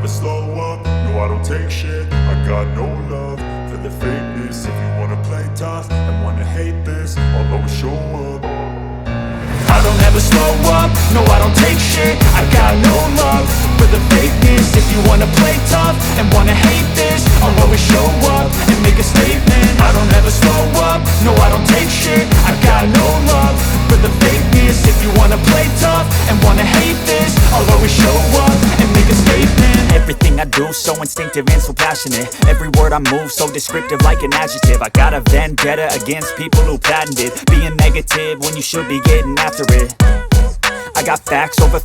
slow up, no I don't take shit. I got no love for the fakeness. If you wanna play tough and wanna hate this, I'll always show up. I don't ever slow up, no I don't take shit. I got no love for the fakeness. If you wanna play tough and wanna hate this, I'll always show up and make a statement. I don't ever slow up, no I don't take shit. I got no love for the fakeness. If you wanna play tough and wanna hate this, I'll always show up and make a statement. Everything I do so instinctive and so passionate. Every word I move so descriptive like an adjective. I got a vendetta against people who patented being negative when you should be getting after it. I got facts over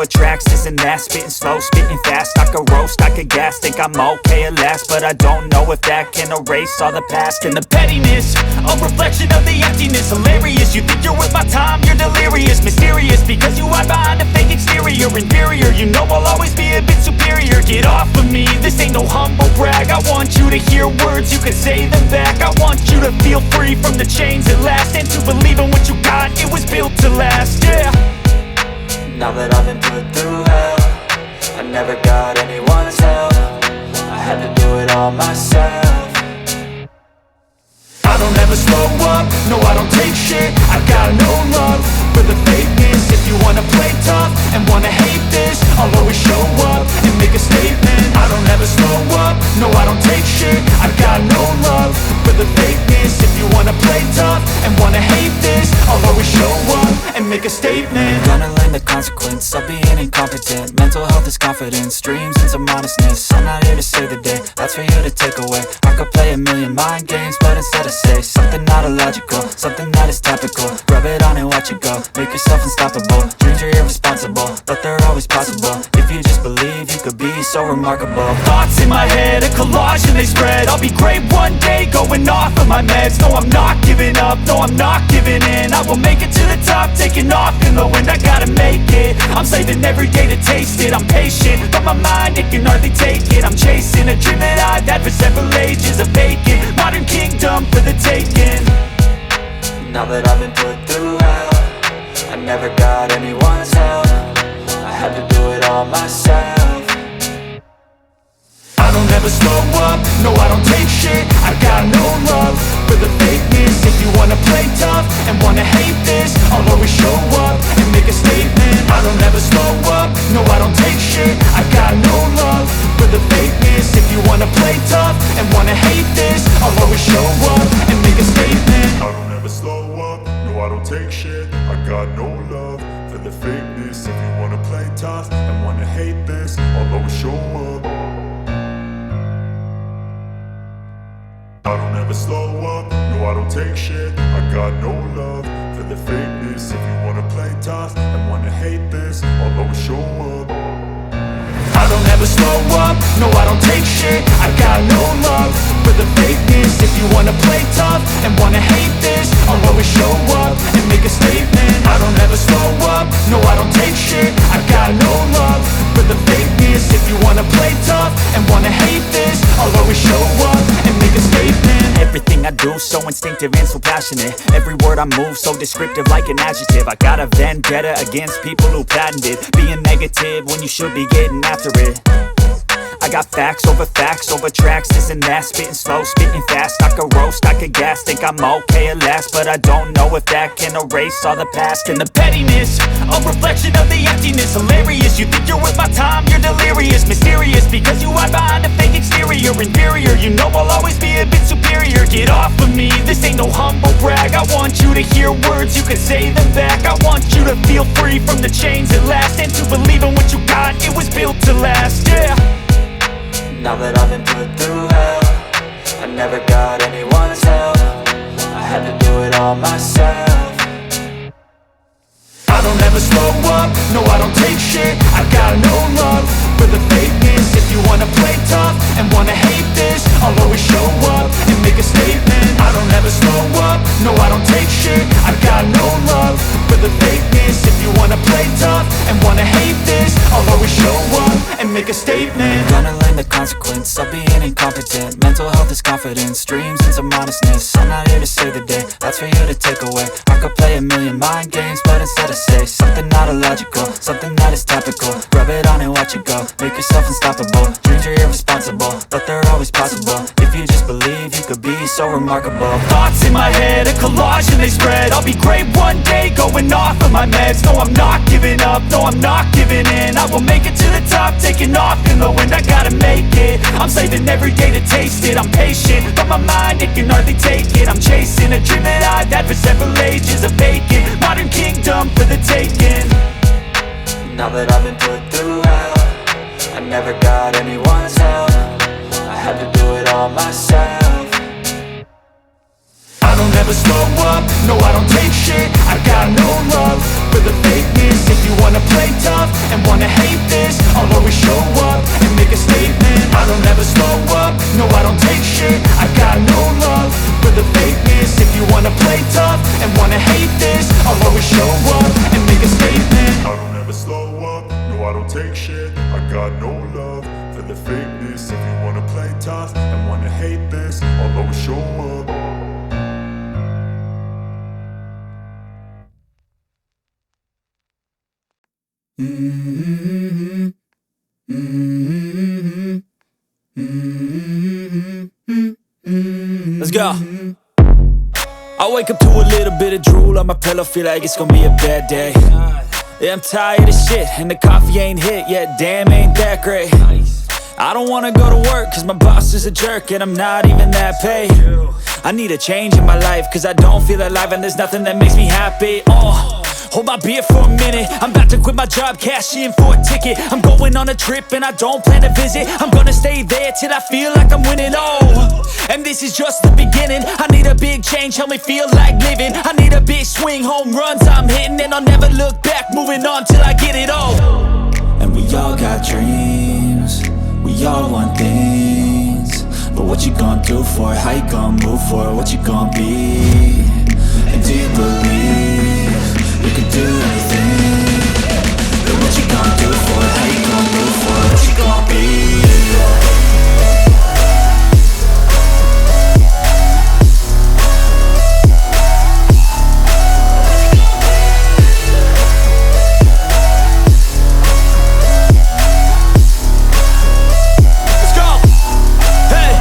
tracks, this and that. Spitting slow, spitting fast. I could roast, I could gas. Think I'm okay at last, but I don't know if that can erase all the past. And the pettiness, a reflection of the emptiness. Hilarious, you think you're worth my time, you're delirious. Mysterious, because you hide behind a fake exterior. Inferior, you know I'll always be a bit superior. Get off of me, this ain't no humble brag. I want you to hear words, you can say them back. I want you to feel free from the chains at last, and to believe in what you got, it was built to last, yeah. Now that I've been put through hell, I never got anyone's help. I had to do it all myself. I don't ever slow up, no I don't take shit. I got no love for the fakeness. If you wanna play tough and wanna hate this, I'll always show up and make a statement. I don't ever slow up, no I don't take shit. I got no love for the fakeness. If you wanna play tough and wanna hate this, I'll always show up and make a statement. Gonna learn the consequence of being incompetent. Mental health is confidence, dreams and some honestness. I'm not here to save the day, that's for you to take away. I could play a million mind games, but instead I say something not illogical, something that is topical. Rub it on and watch it go, make yourself unstoppable. Dreams are irresponsible, but they're always possible. If you just believe, you could be so remarkable. Thoughts in my head, a collage and they spread. I'll be great one day, going off of my meds. No, I'm not giving up, no, I'm not giving in. I will make it to the top, taking off in the wind. I gotta make it, I'm saving every day to taste it. I'm patient, but my mind, it can hardly take it. I'm chasing a dream that I've had for several ages. A vacant, modern kingdom for the taking. Now that I've been put through hell, I never got anyone's help. I had to do it all myself. I don't ever slow up, no I don't take shit. I got no love for the fakeness. If you wanna play tough and wanna hate this, I'll always show up and make a statement. I don't ever slow up, no I don't take shit. I got no love for the fakeness. If you wanna play tough and wanna hate this, I'll always show up and make a statement. I don't ever slow up, no I don't take shit. I got no love for the fakeness. If you wanna play tough and wanna hate this, I'll always show up. I don't ever slow up, no I don't take shit. I got no love for the fakeness. If you wanna play tough and wanna hate this, I'll always show up. I don't ever slow up, no I don't take shit. I got no love for the fakeness. If you wanna play tough and wanna hate this, I'll always show up and make a statement. I don't ever slow up, no I don't take shit. I got no love for the fakeness. If you wanna play tough and wanna hate this, I'll always show up and make a statement. Everything I do so instinctive and so passionate. Every word I move so descriptive like an adjective. I got a vendetta against people who patented being negative when you should be getting after it. I got facts over tracks, this and that. Spitting slow, spitting fast. I could roast, I could gas. Think I'm okay at last, but I don't know if that can erase all the past. And the pettiness, a reflection of the emptiness. Hilarious, you think you're worth my time, you're delirious. Mysterious, because you hide behind a fake exterior. Inferior, you know I'll always be a bit superior. Get off of me, this ain't no humble brag. I want you to hear words, you can say them back. I want you to feel free from the chains at last, and to believe in what you got, it was built to last, yeah. Now that I've been put through hell, I never got anyone's help. I had to do it all myself. I don't ever slow up, no I don't take shit. I got no love for the fakeness. If you wanna play tough and wanna hate this, I'll always show up and make a statement. I don't ever slow up, no I don't take shit. I got no love for the fakeness. If you wanna play tough and wanna hate this, I'll always show up and make make a statement. Gonna learn the consequence of being incompetent. Mental health is confidence, dreams and some honestness. I'm not here to save the day, that's for you to take away. I could play a million mind games, but instead I say something not illogical, something that is topical. Rub it on and watch it go, make yourself unstoppable. Dreams are irresponsible, but they're always possible. If you just believe, you could be so remarkable. Thoughts in my head, a collage and they spread. I'll be great one day, going off of my meds. No, I'm not giving up, no, I'm not giving in. I will make it to the top, taking off in the wind. I gotta make it, I'm saving every day to taste it. I'm patient, but my mind, it can hardly take it. I'm chasing a dream that I've had for several ages. A vacant, modern kingdom for the taking. Now that I've been put through hell, I never got anyone's help. I had to do it all myself. I don't ever slow up, no I don't take shit. I got no love for the fakeness. If you wanna play tough and wanna hate this, I'll always show up and make a statement. I don't ever slow up, no I don't take shit. I got no love for the fakeness. If you wanna play tough and wanna hate this, I'll always show up and make a statement. I don't ever slow up, no I don't take shit. I got no love for the fakeness. If you wanna play tough and wanna hate this, I'll always show up. Let's go. I wake up to a little bit of drool on my pillow, feel like it's gonna be a bad day. Yeah, I'm tired of shit, and the coffee ain't hit yet, damn ain't that great. I don't wanna go to work, cause my boss is a jerk, and I'm not even that paid. I need a change in my life, cause I don't feel alive, and there's nothing that makes me happy. Hold my beer for a minute, I'm about to quit my job, cash in for a ticket. I'm going on a trip and I don't plan to visit. I'm gonna stay there till I feel like I'm winning, and this is just the beginning. I need a big change, help me feel like living. I need a big swing, home runs I'm hitting, and I'll never look back, moving on till I get it all. And we all got dreams, we all want things, but what you gonna do for it? How you gonna move for it? What you gonna be? And do you believe you can do anything? But what you gonna do for it? How you gonna move for it? What you gonna be? Let's go. Hey.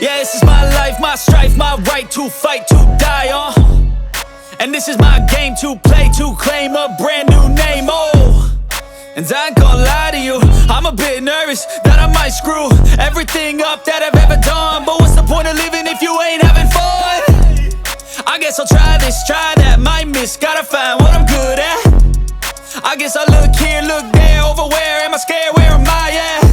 Yeah, this is my life, my strife, my right to fight, to die on. And this is my game to play, to claim a brand new name, And I ain't gonna lie to you, I'm a bit nervous that I might screw everything up that I've ever done. But what's the point of living if you ain't having fun? I guess I'll try this, try that, might miss, gotta find what I'm good at. I guess I look here, look there, over where am I scared, where am I at?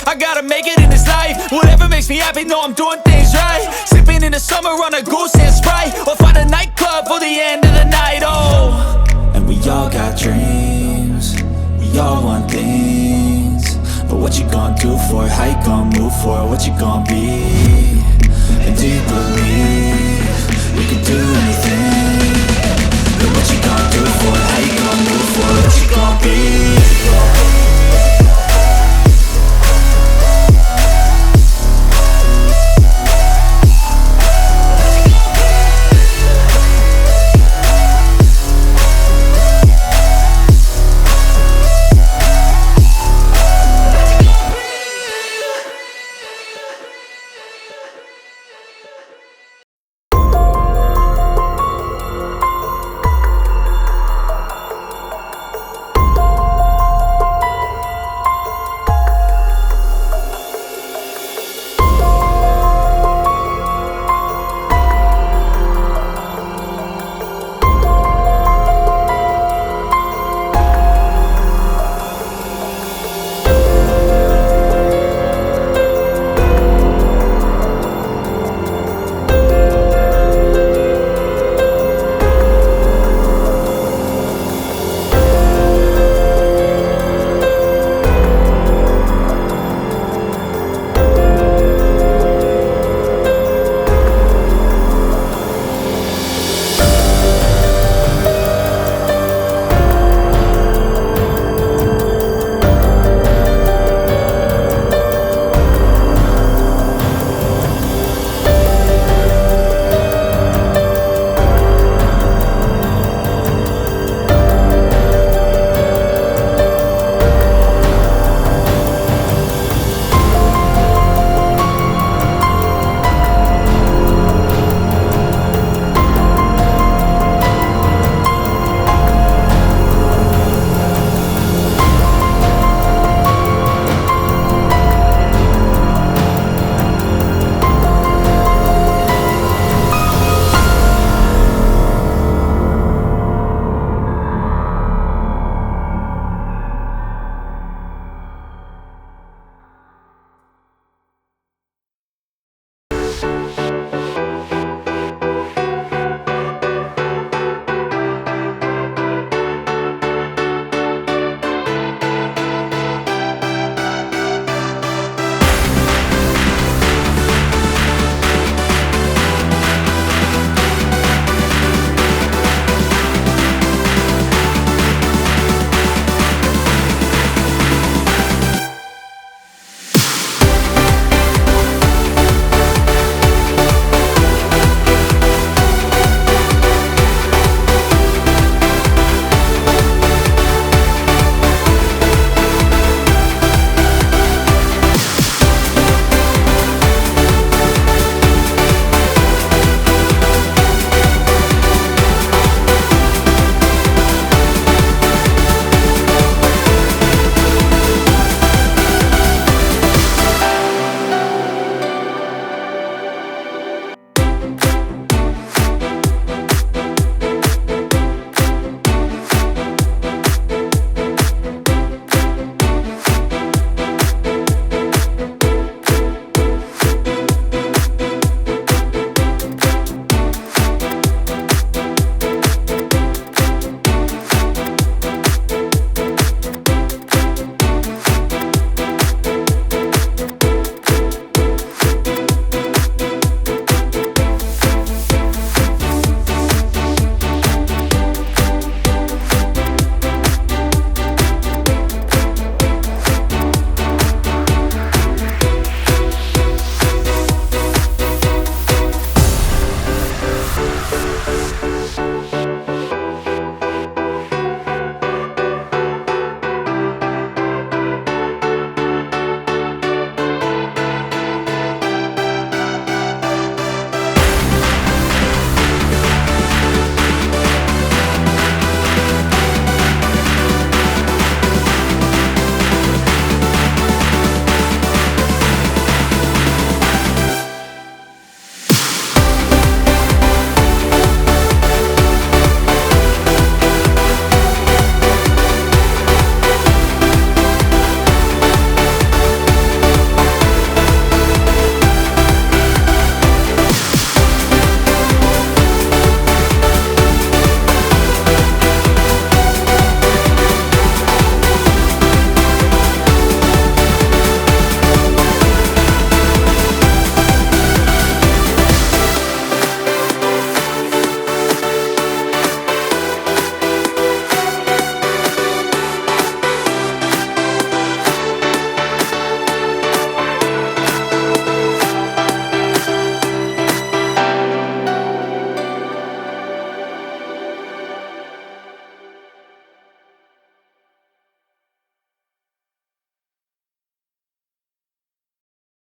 I gotta make it in this life, whatever makes me happy, know I'm doing things right. Sipping in the summer on a goose and Sprite, or find a nightclub for the end of the night, And we all got dreams, we all want things, but what you gonna do for it? How you gonna move for it? What you gonna be? And do you believe you can do anything? But what you gonna do for it? How you gonna move for it? What you gonna be?